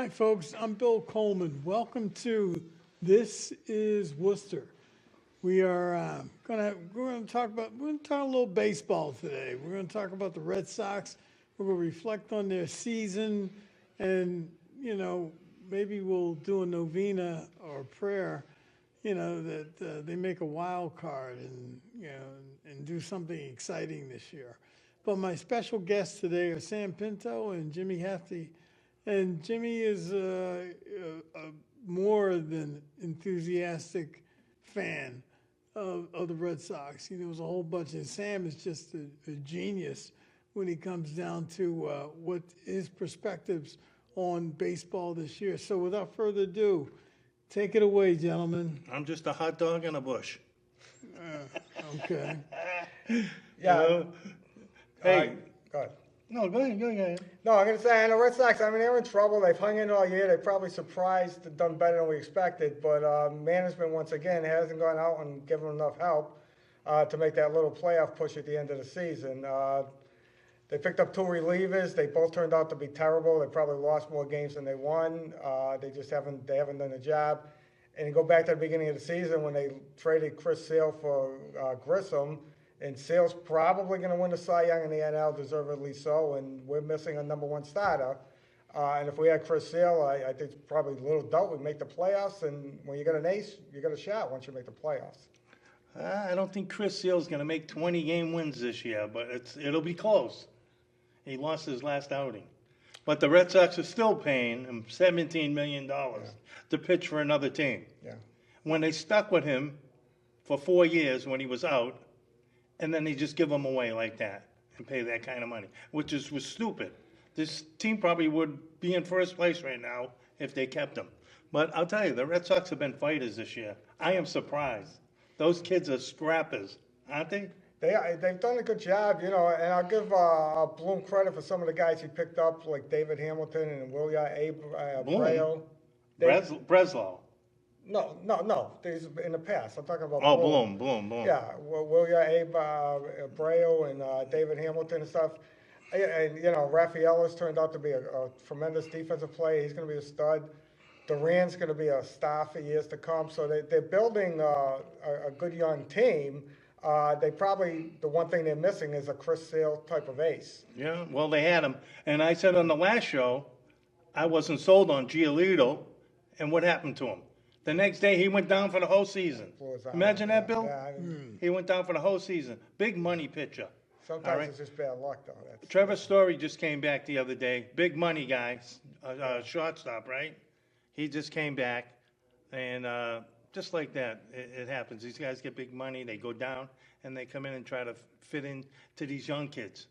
Hi, folks. I'm Bill Coleman. Welcome to This is Worcester. We're gonna talk a little baseball today. We're gonna talk about the Red Sox. We're gonna reflect on their season, and maybe we'll do a novena or a prayer. That they make a wild card and do something exciting this year. But my special guests today are Sam Pinto and Jimmy Haffty. And Jimmy is a more than enthusiastic fan of the Red Sox. There was a whole bunch, and Sam is just a genius when he comes down to what his perspectives on baseball this year. So without further ado, take it away, gentlemen. I'm just a hot dog in a bush. Okay. Yeah. Hey. Go ahead. No, go ahead. No, I'm going to say, and the Red Sox, they're in trouble. They've hung in all year. They probably surprised and done better than we expected. But management, once again, hasn't gone out and given them enough help to make that little playoff push at the end of the season. They picked up two relievers. They both turned out to be terrible. They probably lost more games than they won. They haven't done the job. And you go back to the beginning of the season when they traded Chris Sale for Grissom. And Sale's probably going to win the Cy Young in the NL, deservedly so, and we're missing a number one starter. And if we had Chris Sale, I think it's probably a little doubt we'd make the playoffs. And when you got an ace, you got a shot once you make the playoffs. I don't think Chris Sale's going to make 20 game wins this year, but it'll be close. He lost his last outing. But the Red Sox are still paying him $17 million to pitch for another team. Yeah. When they stuck with him for 4 years when he was out, and then they just give him away like that and pay that kind of money, which was stupid. This team probably would be in first place right now if they kept him. But I'll tell you, the Red Sox have been fighters this year. I am surprised. Those kids are scrappers, aren't they? They've done a good job, and I'll give Bloom credit for some of the guys he picked up, like David Hamilton and Wilya Abreu. Breslow. No. These in the past. I'm talking about Bloom. Yeah, Wilya Abreu and David Hamilton and stuff. And Rafaela's turned out to be a tremendous defensive player. He's going to be a stud. Duran's going to be a star for years to come. So they're building a good young team. The one thing they're missing is a Chris Sale type of ace. Yeah, well, they had him. And I said on the last show, I wasn't sold on Giolito. And what happened to him? The next day, he went down for the whole season. Imagine that, Bill? Yeah, he went down for the whole season. Big money pitcher. Sometimes it's just bad luck, though. Trevor Story just came back the other day. Big money guy, shortstop, right? He just came back. And just like that, it happens. These guys get big money. They go down, and they come in and try to fit in to these young kids,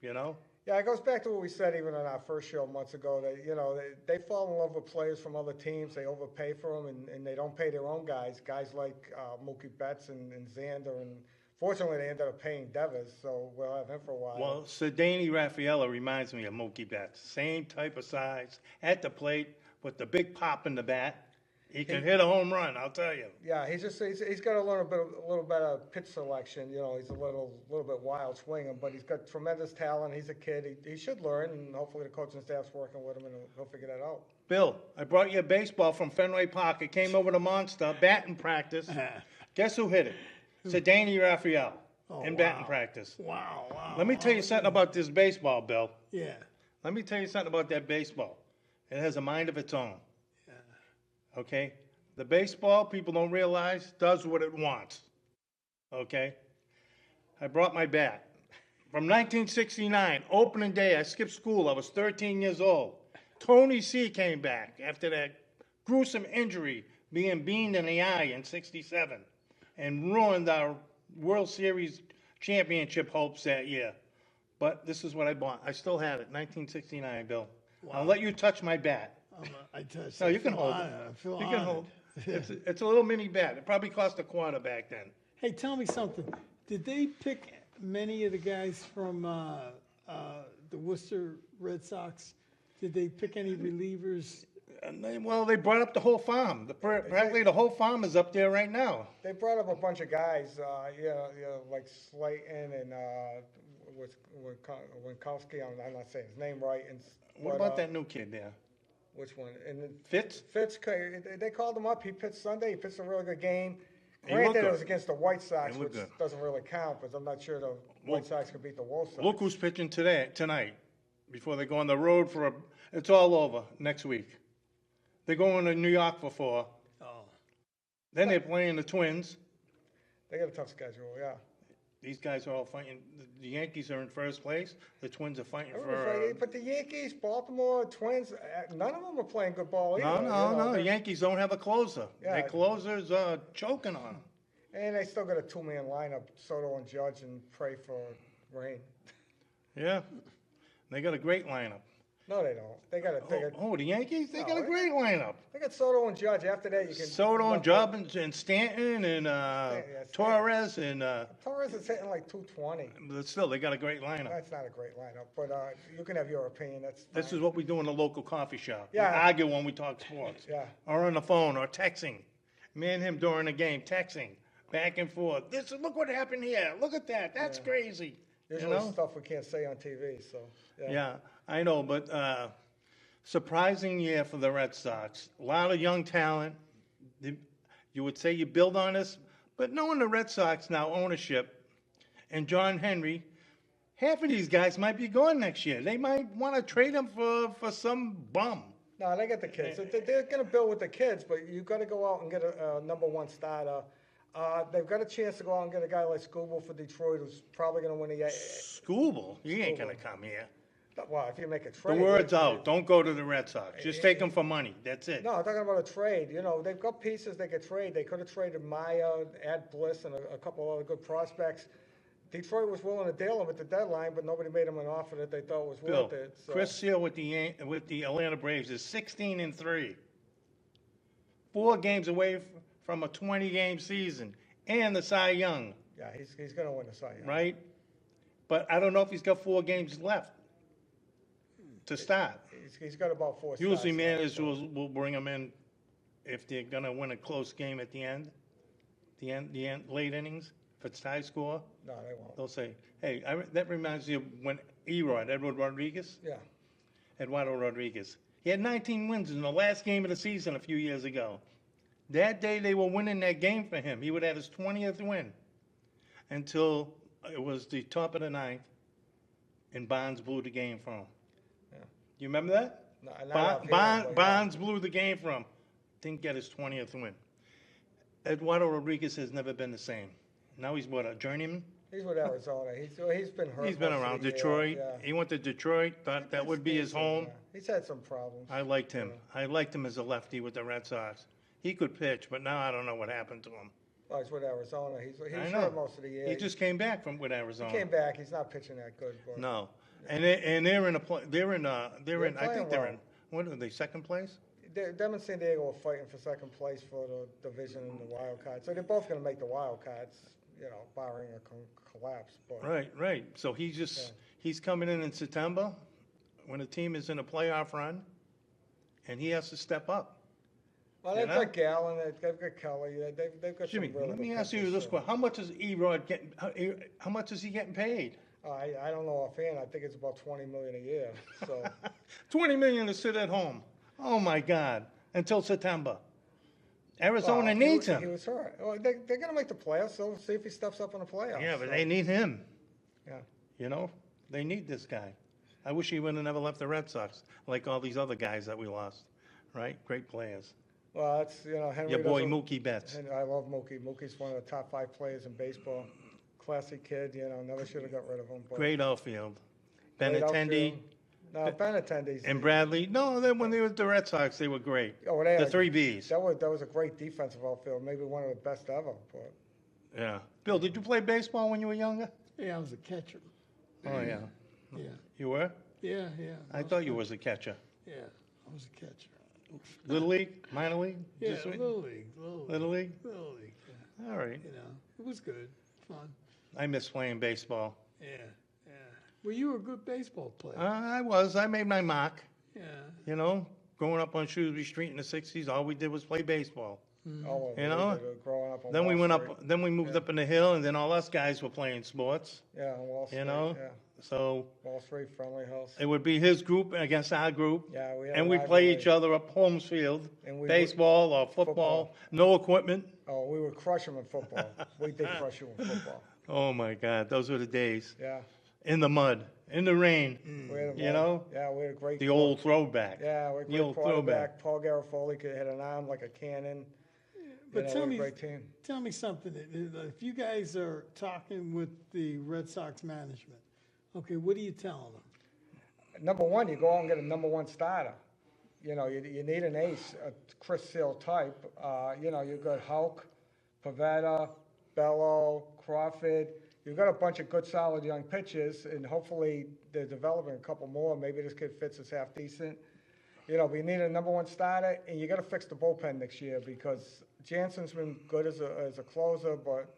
Yeah, it goes back to what we said even on our first show months ago. They fall in love with players from other teams. They overpay for them, and they don't pay their own guys. Guys like Mookie Betts and Xander, and fortunately they ended up paying Devers, so we'll have him for a while. Well, Ceddaney Rafaela reminds me of Mookie Betts. Same type of size, at the plate with the big pop in the bat. He can hit a home run, I'll tell you. Yeah, he's got to learn a little better pitch selection. He's a little bit wild swinging, but he's got tremendous talent. He's a kid. He should learn, and hopefully the coaching staff's working with him, and he'll figure that out. Bill, I brought you a baseball from Fenway Park. It came over to Monster, batting practice. Guess who hit it? Ceddaney Rafaela in batting practice. Wow. Let me tell you something about this baseball, Bill. Yeah. Let me tell you something about that baseball. It has a mind of its own. Okay? The baseball, people don't realize, does what it wants. Okay? I brought my bat. From 1969, opening day, I skipped school. I was 13 years old. Tony C. came back after that gruesome injury, being beamed in the eye in 67, and ruined our World Series championship hopes that year. But this is what I bought. I still have it, 1969, Bill. Wow. I'll let you touch my bat. I touched. No, you can hold it. I feel you honored. can hold. It's a little mini bat. It probably cost $0.25 back then. Hey, tell me something. Did they pick many of the guys from the Worcester Red Sox? Did they pick any relievers? They brought up the whole farm. Practically the whole farm is up there right now. They brought up a bunch of guys, like Slayton and Winkowski. I'm not saying his name right. What about that new kid there? Which one? And then Fitz? They called him up. He pitched Sunday. He pitched a really good game. He looked Granted, it good. was against the White Sox, He which looked good. doesn't really count, because I'm not sure the White Sox can beat the Wolves. Look who's pitching tonight, before they go on the road it's all over next week. They're going to New York for 4. Oh, Then they're playing the Twins. They got a tough schedule, yeah. These guys are all fighting. The Yankees are in first place. The Twins are fighting But the Yankees, Baltimore, Twins, none of them are playing good ball either. No. The Yankees don't have a closer. Yeah. Their closer's choking on them. And they still got a two-man lineup, Soto and Judge, and pray for rain. Yeah. They got a great lineup. No, they don't. They got The Yankees? They No, got a great lineup. they got Soto and Judge. After that, you can Soto and Jobbins and Stanton and Torres and Torres is hitting like 220. but still they got a great lineup. That's not a great lineup, but you can have your opinion. That's This fine. is what we do in the local coffee shop. Yeah. We argue when we talk sports. Yeah. Or on the phone or texting. Me and him during the game, texting. Back and forth. Look what happened here. Look at that. That's crazy. Usually stuff we can't say on TV. So Yeah, I know, but surprising year for the Red Sox. A lot of young talent. You would say you build on this, but knowing the Red Sox now ownership and John Henry, half of these guys might be gone next year. They might want to trade them for some bum. No, they got the kids. They're going to build with the kids, but you got to go out and get a number one starter. They've got a chance to go out and get a guy like Scooble for Detroit, who's probably going to win the. Scooble, he ain't gonna come here. Well, if you make a The trade. word's out. Don't go to the Red Sox. Just take them for money. That's it. No, I'm talking about a trade. You know, they've got pieces they could trade. They could have traded Maya, add Bliss, and a couple other good prospects. Detroit was willing to deal them at the deadline, but nobody made them an offer that they thought was Bill, worth it. So. Chris Sale with the Atlanta Braves is 16-3, 4 games away from a 20-game season, and the Cy Young, Yeah, he's going to win the Cy Young. right? But I don't know if he's got 4 games left to start. He's got about 4 Usually starts managers left, so. will bring him in if they're gonna win a close game at the end, late innings. If it's tie score, No, they won't. they'll say, "Hey, that reminds me of when Eduardo Rodriguez." Yeah. Eduardo Rodriguez. He had 19 wins in the last game of the season a few years ago. That day they were winning that game for him. He would have his 20th win until it was the top of the ninth, and Bonds blew the game for him. Yeah. You remember that? No, not off here, but yeah. Bonds blew the game for him. Didn't get his 20th win. Eduardo Rodriguez has never been the same. Now he's what, a journeyman? He's with Arizona. He's been hurt. He's been most of around the year, Detroit. yeah. He went to Detroit, thought that would be his home. Yeah. He's had some problems. I liked him. I liked him as a lefty with the Red Sox. He could pitch, but now I don't know what happened to him. Well, he's with Arizona. He's I hurt know. most of the year. He just came back with Arizona. He came back. He's not pitching that good. But No, and they're in a I think they're playing in what are they, second place? Them and San Diego are fighting for second place for the division and the wild card. So they're both going to make the wild cards, barring a collapse. But Right. So he's coming in September when the team is in a playoff run, and he has to step up. Well, they've got Gallen, they've got Kelly, they've got Jimmy, some really let me good ask you pitchers, this so. question: How much is Erod getting? How much is he getting paid? I don't know offhand. I think it's about $20 million a year. So $20 million to sit at home. Oh my God! Until September, Arizona Well, needs He him. was hurt. Well, they're going to make the playoffs. So we'll see if he steps up in the playoffs. Yeah, but so. they need him. Yeah. They need this guy. I wish he would have never left the Red Sox, like all these other guys that we lost. Right? Great players. Well, that's Henry. Your boy doesn't- Mookie Betts. And I love Mookie. Mookie's one of the top 5 players in baseball. Classy kid. Never should have got rid of him. But Great outfield. great Benintendi outfield. No, Benintendi's. and Bradley. No, when they were the Red Sox, they were great. Oh, they The had- 3 Bs. That was a great defensive outfield. Maybe one of the best ever. But Yeah. Bill, did you play baseball when you were younger? yeah, I was a catcher. Oh yeah. Yeah, You were? yeah. I thought you was a catcher. Yeah, I was a catcher. Little league, minor league, Yeah, Just wait- little league. little league. Little league. Yeah. All right. It was good, fun. I miss playing baseball. Yeah. Well, you were a good baseball player. I was. I made my mark. Yeah. Growing up on Shrewsbury Street in the '60s, all we did was play baseball. All of them. You know? They were growing up on Then we Wall went Street. up. Then we moved up in the hill, and then all us guys were playing sports. Yeah, on Wall Street. You know. Yeah. So Wall Street, Friendly House. it would be his group against our group. Yeah, we had And a we play rivalry. each other up Holmes Field, And we would- baseball or football, no equipment. Oh, we would crush them in football. We did crush you in football. Oh my God, those were the days. Yeah. In the mud, in the rain, We had a you know, Yeah, we had a great. the old throwback. Yeah, we had a the great old throwback. quarterback. Paul Garofoli had an arm like a cannon. But We tell had me, a great team. tell me something. If you guys are talking with the Red Sox management, okay, what are you telling them? Number one, you go out and get a number one starter. You know, you need an ace, a Chris Sale type. You know, you've got Hulk, Pavetta, Bello, Crawford. You've got a bunch of good, solid young pitchers, and hopefully they're developing a couple more. Maybe this kid fits us half decent. You know, but you need a number one starter, and you got to fix the bullpen next year because Jansen's been good as a closer, but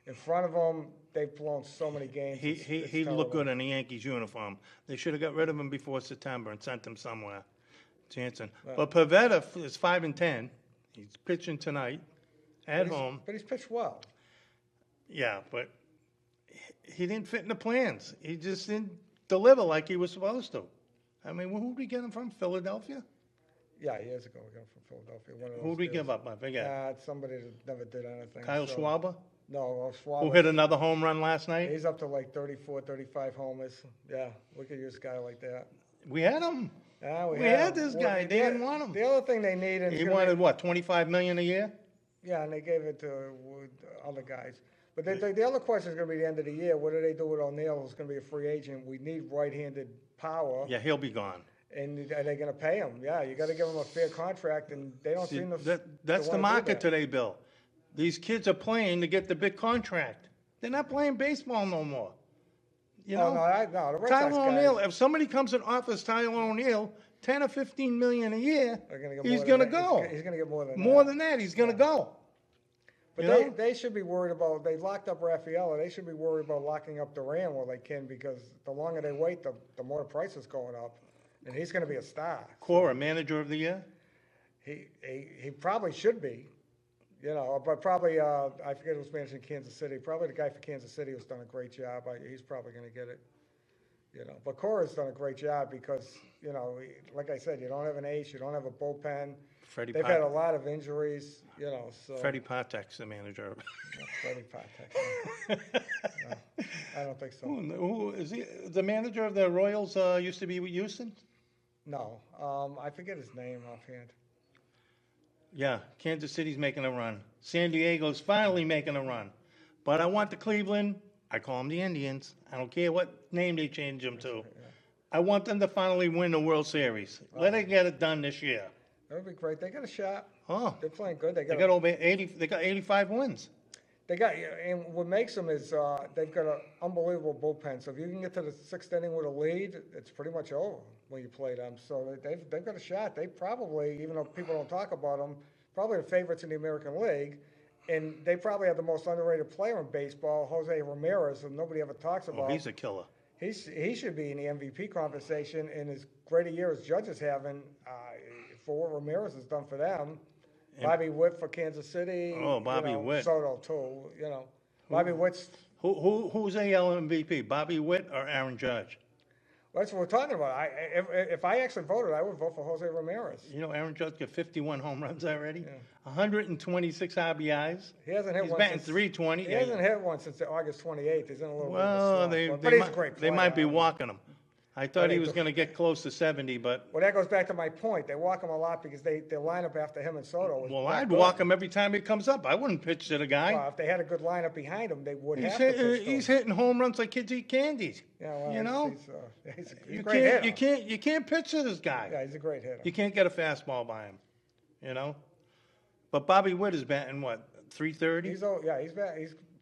in front of him, they've blown so many games. He It's he looked terrible. good in the Yankees uniform. They should have got rid of him before September and sent him somewhere. Jansen. But Pavetta is 5-10. He's pitching tonight at home. But he's pitched well. Yeah, but he didn't fit in the plans. He just didn't deliver like he was supposed to. I mean, who did we get him from? Philadelphia? Yeah, years ago we got him from Philadelphia. One of Who those did we deals. give up? I forget. It's somebody that never did anything. Kyle so- Schwarber, No, Schwab. who hit another home run last night. He's up to like 34, 35 homers. Yeah, we could use a guy like that. We had him. Yeah, We had him. this guy. They didn't want him. The other thing they need is He wanted what, 25 million a year? yeah, and they gave it to other guys. But the other question is going to be the end of the year. What do they do with O'Neill? Who's going to be a free agent? We need right-handed power. Yeah, he'll be gone. And are they going to pay him? Yeah, you got to give him a fair contract, and they don't See, seem to. that's to the wanna do market that. today, Bill. These kids are playing to get the big contract. They're not playing baseball no more. You know, No, the Red Sox Tyler guys, O'Neill. If somebody comes and offers Tyler O'Neill 10 or 15 million a year, they're gonna get he's more going to than that. go. He's going to get more than More that. than that, he's going to go. But You know? they should be worried about, they locked up Rafaela, they should be worried about locking up Duran while they can, because the longer they wait, the more the price is going up. And he's gonna be a star. Cora, manager of the year. He probably should be, you know, but probably, I forget who's managing Kansas City, probably the guy for Kansas City who's done a great job, he's probably gonna get it. You know, but Cora's done a great job because, you know, like I said, you don't have an ace, you don't have a bullpen. Freddie They've had a Patek. lot of injuries, you know, so. Freddie Patek's the manager. Freddie Patek. No, I don't think so. Who is he? The manager of the Royals used to be with Houston. No, I forget his name offhand. Yeah, Kansas City's making a run. San Diego's finally making a run. But I want the Cleveland, I call them the Indians. I don't care what name they change them to. I want them to finally win the World Series. Let it get it done this year. That would be great. They got a shot. Oh, They're playing good. They they got. got over 80. They got 85 wins. They got. And what makes them is they've got an unbelievable bullpen. So if you can get to the sixth inning with a lead, it's pretty much over when you play them. So they've got a shot. They probably, even though people don't talk about them, probably the favorites in the American League. And they probably have the most underrated player in baseball, Jose Ramirez, and nobody ever talks Oh, about. he's a killer. He should be in the MVP conversation, and as great a year as Judge is having, for what Ramirez has done for them. Bobby Witt for Kansas City. Oh, Bobby Witt. Soto too. You know, Bobby Witt's. Who's AL MVP? Bobby Witt or Aaron Judge? That's what we're talking about. If I actually voted, I would vote for Jose Ramirez. You know, Aaron Judge got 51 home runs already, 126 RBIs. He hasn't hit He's one batting since 320. He hasn't hit one since August 28th. He's in a little Well, bit of a slump, they but he's might, a great they player. might be walking him. I thought they he was do. going to get close to 70, but Well, that goes back to my point. They walk him a lot because they line up after him and Soto. is well, not I'd good. walk him every time he comes up. I wouldn't pitch to the guy. Well, if they had a good lineup behind him, they would He's have to pitch to he's him. hitting home runs like kids eat candies. Yeah, well, you know, he's a you great hitter. you can't pitch to this guy. Yeah, he's a great hitter. You can't get a fastball by him. You know, but Bobby Witt is batting what 330. He's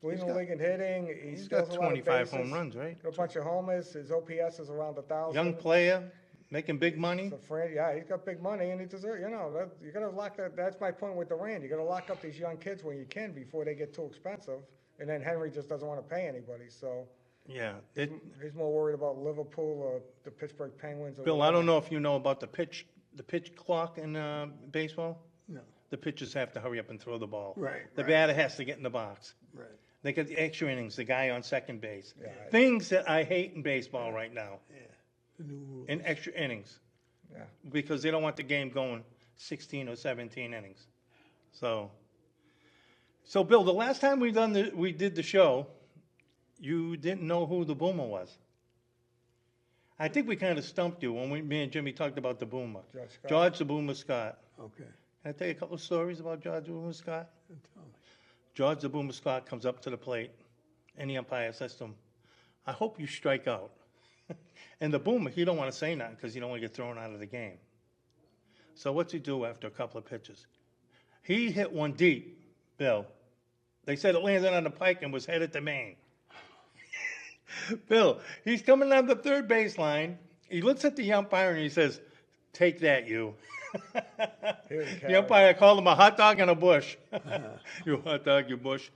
leading the got- league in hitting. He He's steals got a lot of 25 home bases. runs, right? Got a bunch of homers. His OPS is around 1,000. Young player, making big money. So yeah, he's got big money and he deserves. You know, you got to lock that. That's my point with Durant. You got to lock up these young kids when you can before they get too expensive. And then Henry just doesn't want to pay anybody. So Yeah. he's more worried about Liverpool or the Pittsburgh Penguins. Or Bill, I whatever. don't know if you know about the pitch clock in baseball. No. the pitchers have to hurry up and throw the ball. Right, The right. batter has to get in the box. Right. They get the extra innings, the guy on second base. Yeah. Things that I hate in baseball right now, Yeah. The new rule. in extra innings, Yeah. because they don't want the game going 16 or 17 innings. So Bill, the last time we did the show, you didn't know who the Boomer was. I think we kind of stumped you when me and Jimmy talked about the Boomer. George Scott. George the Boomer Scott. Okay. Can I tell you a couple of stories about George the Boomer Scott? Tell me. George the Boomer Scott comes up to the plate, and the umpire says to him, "I hope you strike out." And the Boomer, he don't want to say nothing because he don't want to get thrown out of the game. So what's he do after a couple of pitches? He hit one deep, Bill. They said it landed on the pike and was headed to Maine. Bill, he's coming down the third baseline. He looks at the umpire and he says, "Take that, you." The umpire called him a hot dog in a bush. You hot dog, you bush.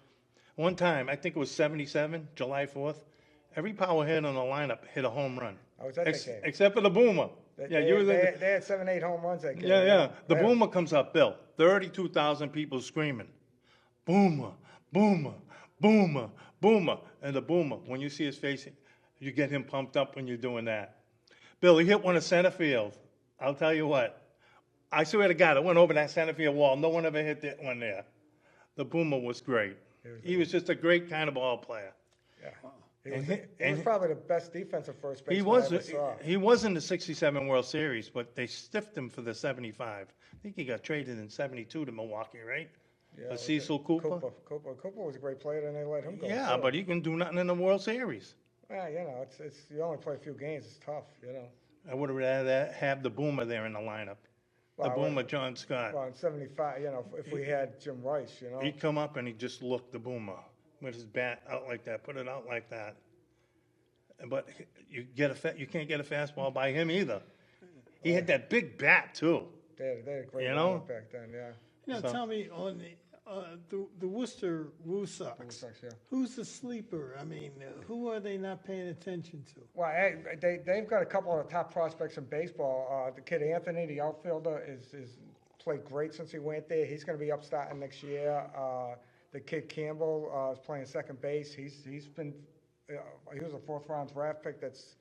One time, I think it was 77, July 4th, every power hitter in the lineup hit a home run. I was at that game. Except for the Boomer. You were there. They had 7, 8 home runs that game. Yeah. The Right. Boomer comes up, Bill. 32,000 people screaming, "Boomer, Boomer, Boomer, Boomer." And the Boomer, when you see his face, you get him pumped up when you're doing that. Bill, he hit one to center field. I'll tell you what. I swear to God, it went over that center field wall. No one ever hit that one there. The Boomer was great. He was just a great kind of ball player. Yeah. And He was probably the best defensive first baseman He was I ever saw. he was in the 67 World Series, but they stiffed him for the 75. I think he got traded in 72 to Milwaukee, right? Yeah, Cecil Cooper. Cooper was a great player, and they let him go. Yeah, too. but he can do nothing in the World Series. Well, you know, it's you only play a few games. It's tough, you know. I would have rather have the Boomer there in the lineup. The Well, Boomer, John Scott. Well, in '75, you know, if we had Jim Rice, you know. He'd come up and he'd just look the Boomer with his bat out like that, put it out like that. But you can't get a fastball by him either. He had that big bat too. They had a great You know? lineup back then, yeah. Now So- tell me on the Worcester Woo Sox. Blue Sox, yeah. Who's the sleeper? I mean, who are they not paying attention to? Well, they've got a couple of the top prospects in baseball. The kid Anthony, the outfielder, is played great since he went there. He's going to be up starting next year. The kid Campbell is playing second base. He was a 4th-round draft pick that's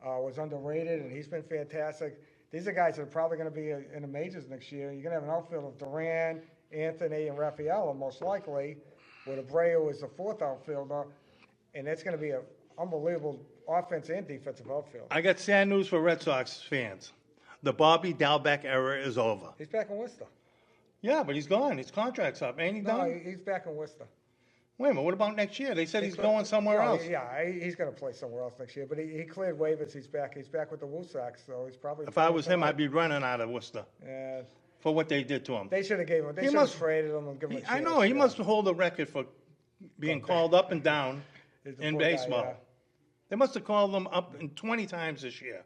was underrated, and he's been fantastic. These are guys that are probably going to be in the majors next year. You're going to have an outfield of Duran, Anthony, and Rafaela most likely, with Abreu as the 4th outfielder, and it's going to be an unbelievable offense and defensive outfield. I got sad news for Red Sox fans. The Bobby Dalbec era is over. He's back in Worcester. Yeah, but he's gone. His contract's up. Ain't he No, done? he's back in Worcester. Wait a minute. What about next year? They said he's going somewhere Yeah, else. Yeah, he's going to play somewhere else next year. But he cleared waivers. He's back. He's back with the Woo Sox, so he's probably. If I was him, I'd be running out of Worcester Yeah, for what they did to him. they should have gave him. They He should have must- traded him and given him a chance. I know he yeah. must hold a record for being called up and down He's the in poor guy, baseball. yeah. They must have called him up in 20 times this year.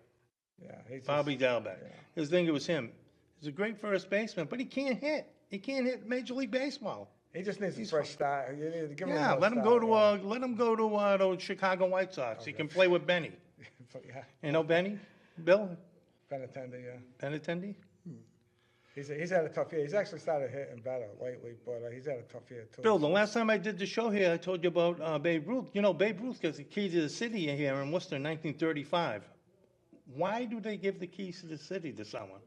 Yeah, he's just- Bobby Dalbec. His thing, it was him. He's a great first baseman, but he can't hit. He can't hit Major League Baseball. He just needs a fresh start. You need to give him Yeah, a let him start, go to the Chicago White Sox. He can play with Benny. yeah, You know Benny? Bill? Benintendi, yeah. Benintendi? He's had a tough year. He's actually started hitting better lately, but he's had a tough year too. Bill, the last time I did the show here, I told you about Babe Ruth. You know, Babe Ruth gets the key to the city here in Worcester in 1935. Why do they give the keys to the city to someone?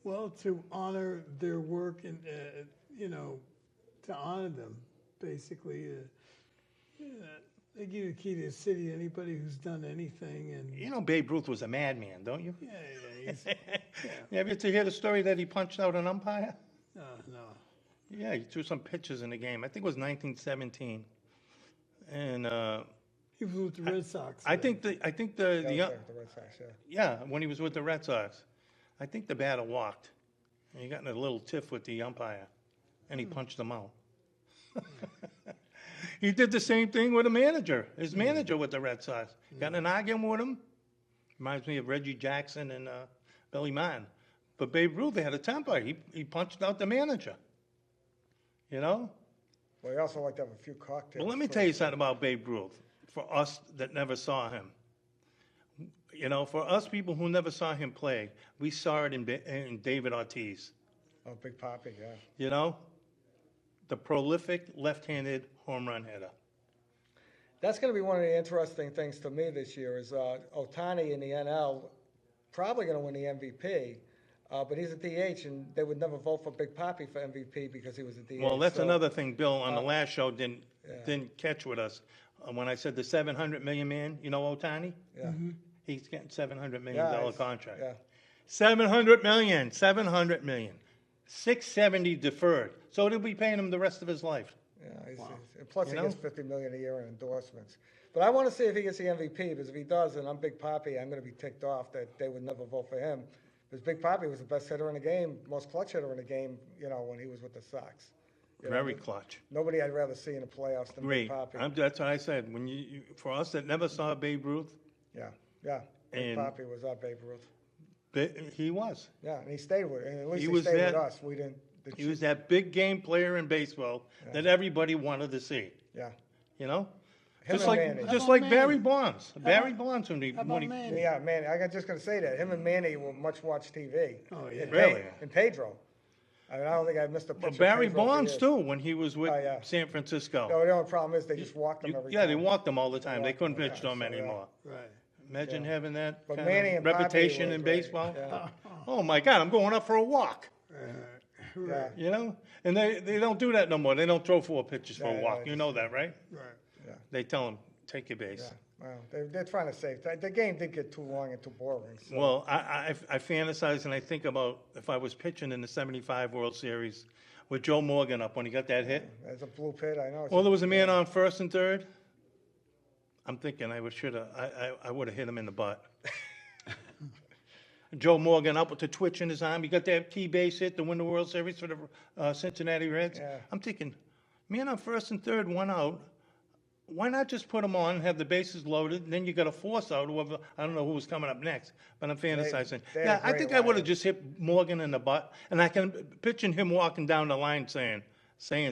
Well, to honor their work and, to honor them, basically. They give the key to the city to anybody who's done anything. And You know, Babe Ruth was a madman, don't you? yeah, he's, You ever hear the story that he punched out an umpire? no. Yeah, he threw some pitches in the game. I think it was 1917. And He was with the Red Sox. I then. think Yeah, the he's back with the Red Sox, yeah. when he was with the Red Sox, I think the batter walked. And he got in a little tiff with the umpire, and he punched him out. He did the same thing with a manager, his manager with the Red Sox. Got in an argument with him. Reminds me of Reggie Jackson and Billy Martin. But Babe Ruth had a temper. He punched out the manager. You know? Well, he also liked to have a few cocktails. Well, let me too. tell you something about Babe Ruth. For us that never saw him, you know, for us people who never saw him play, we saw it in David Ortiz. Oh, Big Papi, yeah. You know, the prolific left-handed home run hitter. That's going to be one of the interesting things to me this year is Ohtani in the NL probably going to win the MVP, but he's a DH, and they would never vote for Big Papi for MVP because he was a DH. Well, that's So, another thing Bill on the last show didn't catch with us. When I said the 700 million man, you know Ohtani? Yeah. He's getting $700 million Yeah, contract. Yeah. 700 million, 700 million. 670 deferred. So they'll be paying him the rest of his life. Yeah, and plus You he know? gets $50 million a year in endorsements. But I want to see if he gets the MVP, because if he does, and I'm Big Papi, I'm going to be ticked off that they would never vote for him. Because Big Papi was the best hitter in the game, most clutch hitter in the game, when he was with the Sox. You know, Very clutch. Nobody I'd rather see in the playoffs than Great. Big Papi. That's what I said. When for us that never saw Babe Ruth, Yeah. Big And- Papi was our Babe Ruth. he was. Yeah, and he stayed with, and at least He he was stayed with that- us. We didn't. He was that big game player in baseball that everybody wanted to see. Yeah. You know? Him Just and like Manny. How just about like Barry Manny? Bonds. Barry Bonds when he How about Manny? Yeah, man, I got just going to say that. Him and Manny will much watch TV. Oh, yeah. And Really? And Pedro. I mean, I don't think I've missed a picture But of Barry Pedro for Bonds years. too when he was with Oh, yeah. San Francisco. No, the only problem is they just walked him every Yeah, time. they walked him all the time. They walked couldn't him, pitch yeah, to him so, yeah. anymore. Right. Imagine Yeah. having that But kind Manny of and Papi reputation were in great. baseball. Yeah. Oh my God, I'm going up for a walk. Yeah. You know, and they don't do that no more. They don't throw 4 pitches for Yeah, a walk. yeah, You know that, right? Right. Yeah. They tell them take your base. Yeah. Well, they're trying to save. The game did get too long and too boring. So. Well, I fantasize and I think about if I was pitching in the '75 World Series with Joe Morgan up when he got that hit. As a blue pit, I know. Well, there was a man on first and third. I'm thinking I would have hit him in the butt. Joe Morgan up with the twitch in his arm. He got that key base hit to win the World Series for the Cincinnati Reds. Yeah. I'm thinking, man on first and third, 1 out. Why not just put him on, have the bases loaded, and then you got to force out whoever, I don't know who was coming up next, but I'm fantasizing. they Yeah, have I great think I would have lineups. just hit Morgan in the butt, and I can picture him walking down the line saying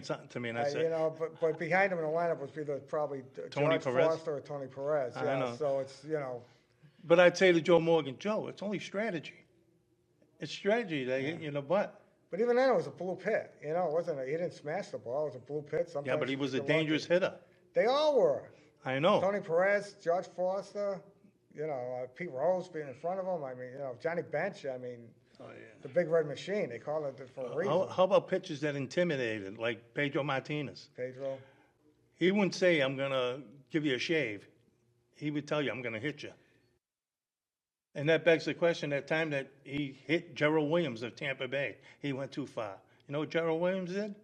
something to me, and I said, but behind him in the lineup was either probably Tony George Perez? Foster or Tony Perez. I Yeah, know. so it's but I'd say to Joe Morgan, Joe, it's only strategy. It's strategy that hit you in the butt. But even then, it was a blue pit. It wasn't. He didn't smash the ball. It was a blue pit. Sometimes Yeah, but he was a you're lucky. dangerous hitter. They all were. I know. Tony Perez, George Foster, Pete Rose being in front of him. I mean, Johnny Bench. I mean, the Big Red Machine. They call it for a reason. How about pitches that intimidated, like Pedro Martinez? Pedro. He wouldn't say, I'm going to give you a shave. He would tell you, I'm going to hit you. And that begs the question, that time that he hit Gerald Williams of Tampa Bay, he went too far. You know what Gerald Williams did?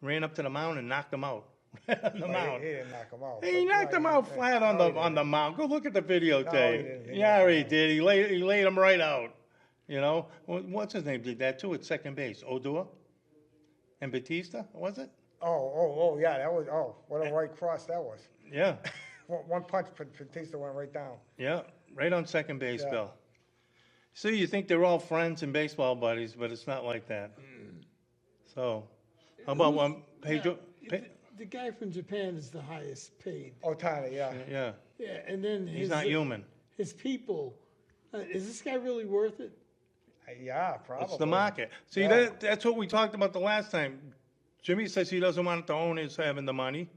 Ran up to the mound and knocked him out. on the mound. He didn't knock him out. He but, knocked him out flat on no, the he on the mound. Go look at the videotape. he didn't. He Yeah, knocked he him out. did. He laid him right out. You know, what's his name did that too at second base? Odor and Batista, was it? Yeah, that was. What a right cross that was. Yeah, One punch, Batista went right down. yeah, right on second base, Yeah. Bill. So you think they're all friends and baseball buddies, but it's not like that. So, how about one Pedro? The guy from Japan is the highest paid. Ohtani, yeah. Yeah, Yeah, and then he's not human. His people. Is this guy really worth it? Yeah, probably. It's the market. See, Yeah. that's what we talked about the last time. Jimmy says he doesn't want the owners having the money.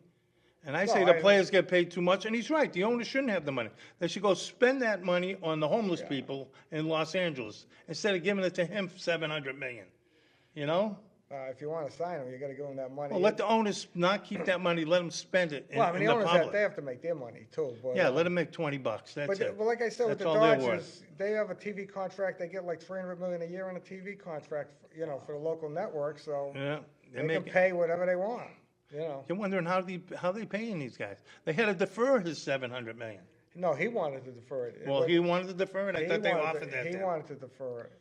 And I say No, the players get paid too much, and he's right. The owners shouldn't have the money. They should go spend that money on the homeless people in Los Angeles instead of giving it to him for $700 million. You know? If you want to sign him, you got to give him that money. Well, let the owners not keep that money. Let them spend it in, Well, I mean, in the the owners public. they have to make their money too. But, Yeah, let them make $20. That's But it. well, like I said, with That's the all they're Dodgers, worth. they have a TV contract. They get like $300 million a year on a TV contract, for the local network. So Yeah, they can pay whatever they want. You're wondering how they paying these guys. They had to defer his $700 million. No, he wanted to defer it. Well, he wanted to defer it. I He thought they wanted offered that. He to him. wanted to defer it.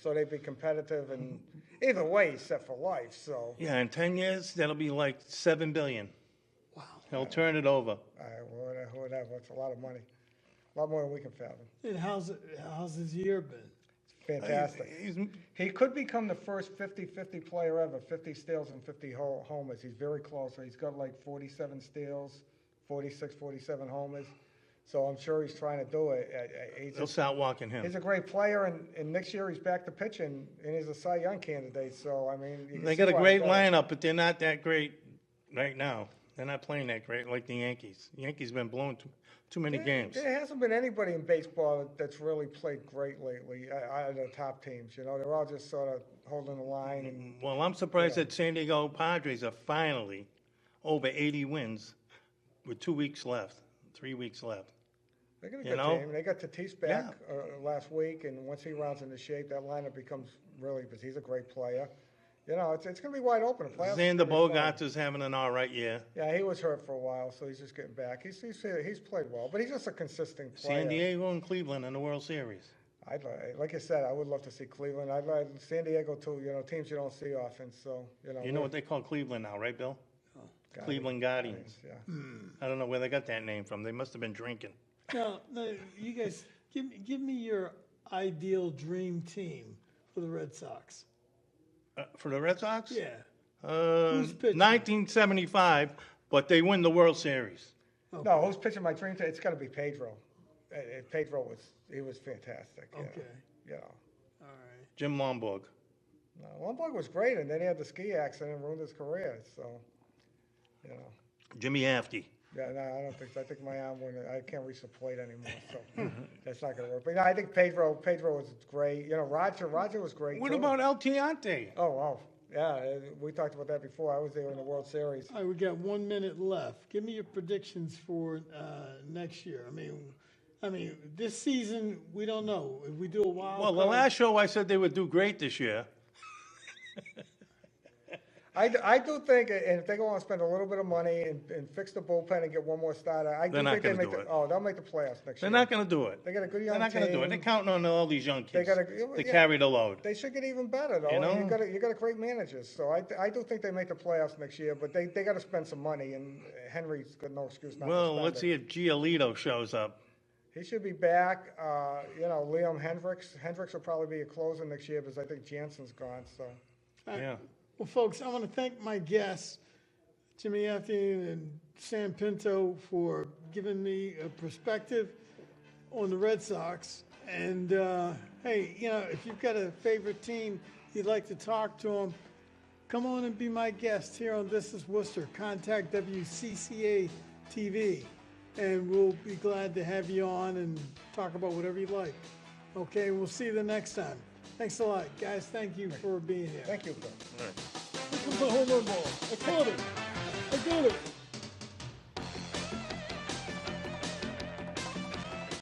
So they'd be competitive, and either way, he's set for life. So Yeah, in 10 years, that'll be like $7 billion. Wow. He'll turn it over. whatever. It's a lot of money, a lot more than we can fathom. And how's his year been? Fantastic. He's- He could become the first 50-50 player ever, 50 steals and 50 homers. He's very close. He's got like 47 steals, 46, 47 homers. So I'm sure he's trying to do it. They'll start walking him. He's a great player, and next year he's back to pitching, and he's a Cy Young candidate. So, I mean, you can They see got a why great he does. lineup, but they're not that great right now. They're not playing that great like the Yankees. The Yankees been blowing too many games. There hasn't been anybody in baseball that's really played great lately out of the top teams. You know, they're all just sort of holding the line. And Well, I'm surprised that San Diego Padres are finally over 80 wins with 2 weeks left, 3 weeks left. they got a You good know? team. They got Tatis back last week, and once he rounds into shape, that lineup becomes really, because he's a great player. You know, it's going to be wide open. The playoffs are Xander gonna be fun. Bogaerts is having an all right year. Yeah, he was hurt for a while, so he's just getting back. He's played well, but he's just a consistent player. San Diego and Cleveland in the World Series. Like I said, I would love to see Cleveland. I'd like San Diego too. You know, teams you don't see often. So You know what they call Cleveland now, right, Bill? Guardians. Cleveland Guardians. Yeah. I don't know where they got that name from. They must have been drinking. Now, you guys, give me your ideal dream team for the Red Sox. For the Red Sox? Yeah. Uh, pitching? 1975, but they win the World Series. No, who's pitching my dream team? It's got to be Pedro. Pedro was fantastic. You know, Okay. you know. All right. Jim Lomborg. No, Lombard was great, and then he had the ski accident and ruined his career. So, you know. Jimmy Haffty. Yeah, no, I don't think so. I think my arm I can't reach the plate anymore, so that's not going to work. But no, I think Pedro was great. You know, Roger was great. What too. about El Tiante? Oh, yeah, we talked about that before. I was there in the World Series. All right, we got 1 minute left. Give me your predictions for next year. I mean, this season we don't know if we do a wild. Well, the card- last show I said they would do great this year. I do think, and if they go on and spend a little bit of money and fix the bullpen and get one more starter, I do They're not think they gonna make do the. it. Oh, they'll make the playoffs next They're year. not going to do it. They got a good young They're not going to do it. team. They're counting on all these young kids gotta- to yeah. carry the load. They should get even better though. You know? And you got a great managers, so I do think they make the playoffs next year. But they got to spend some money, and Henry's got no excuse not to Well, spend let's it. see if Giolito shows up. He should be back. You know, Liam Hendricks. Hendricks will probably be a closer next year because I think Jansen's gone. So Yeah. Well, folks, I want to thank my guests, Jimmy Haffty and Sam Pinto, for giving me a perspective on the Red Sox. And hey, you know, if you've got a favorite team you'd like to talk to them, come on and be my guest here on This Is Worcester. Contact WCCA TV, and we'll be glad to have you on and talk about whatever you like. Okay, we'll see you the next time. Thanks a lot, guys. Thank you for being here. thank you, Bill. Here comes the home run ball. I caught it. I got it.